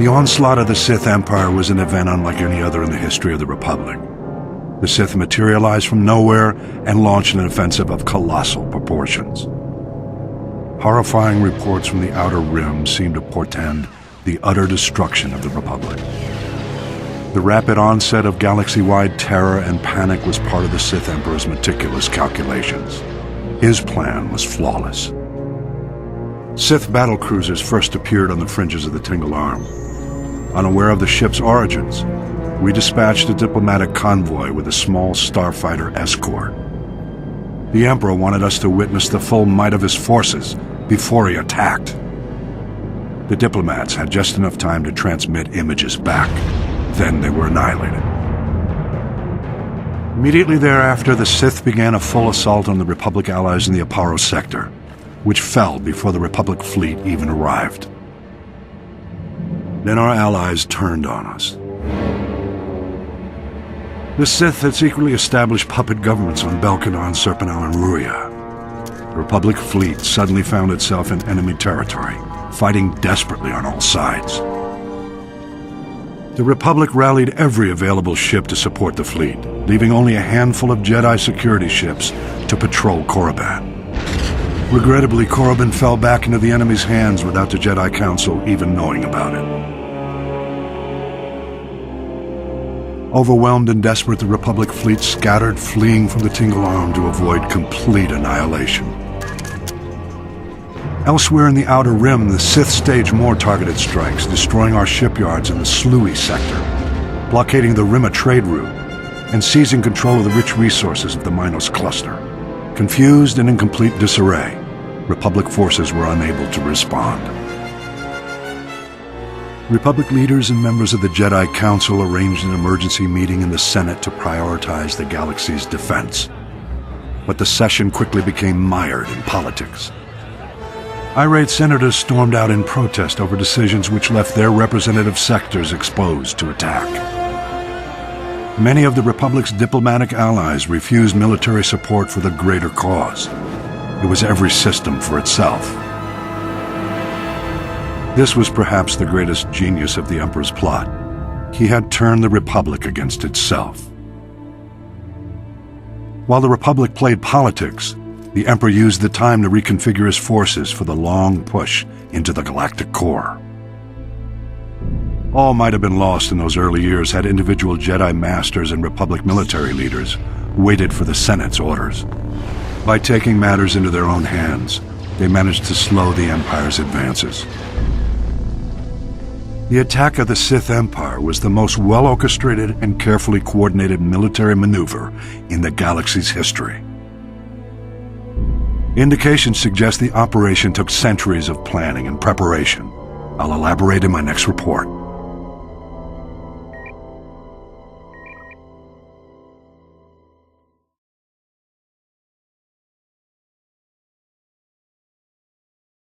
The onslaught of the Sith Empire was an event unlike any other in the history of the Republic. The Sith materialized from nowhere and launched an offensive of colossal proportions. Horrifying reports from the Outer Rim seemed to portend the utter destruction of the Republic. The rapid onset of galaxy-wide terror and panic was part of the Sith Emperor's meticulous calculations. His plan was flawless. Sith battlecruisers first appeared on the fringes of the Tingle Arm. Unaware of the ship's origins, we dispatched a diplomatic convoy with a small starfighter escort. The Emperor wanted us to witness the full might of his forces before he attacked. The diplomats had just enough time to transmit images back. Then they were annihilated. Immediately thereafter, the Sith began a full assault on the Republic allies in the Aparo sector, which fell before the Republic fleet even arrived. Then our allies turned on us. The Sith had secretly established puppet governments on Belkadon, Serpenau, and Ruria. The Republic fleet suddenly found itself in enemy territory, fighting desperately on all sides. The Republic rallied every available ship to support the fleet, leaving only a handful of Jedi security ships to patrol Korriban. Regrettably, Korriban fell back into the enemy's hands without the Jedi Council even knowing about it. Overwhelmed and desperate, the Republic fleet scattered, fleeing from the Tingle Arm to avoid complete annihilation. Elsewhere in the Outer Rim, the Sith staged more targeted strikes, destroying our shipyards in the Sluy sector, blockading the Rimma trade route, and seizing control of the rich resources of the Minos cluster. Confused and in complete disarray, Republic forces were unable to respond. Republic leaders and members of the Jedi Council arranged an emergency meeting in the Senate to prioritize the galaxy's defense. But the session quickly became mired in politics. Irate senators stormed out in protest over decisions which left their representative sectors exposed to attack. Many of the Republic's diplomatic allies refused military support for the greater cause. It was every system for itself. This was perhaps the greatest genius of the Emperor's plot. He had turned the Republic against itself. While the Republic played politics, the Emperor used the time to reconfigure his forces for the long push into the galactic core. All might have been lost in those early years had individual Jedi Masters and Republic military leaders waited for the Senate's orders. By taking matters into their own hands, they managed to slow the Empire's advances. The attack of the Sith Empire was the most well-orchestrated and carefully coordinated military maneuver in the galaxy's history. Indications suggest the operation took centuries of planning and preparation. I'll elaborate in my next report.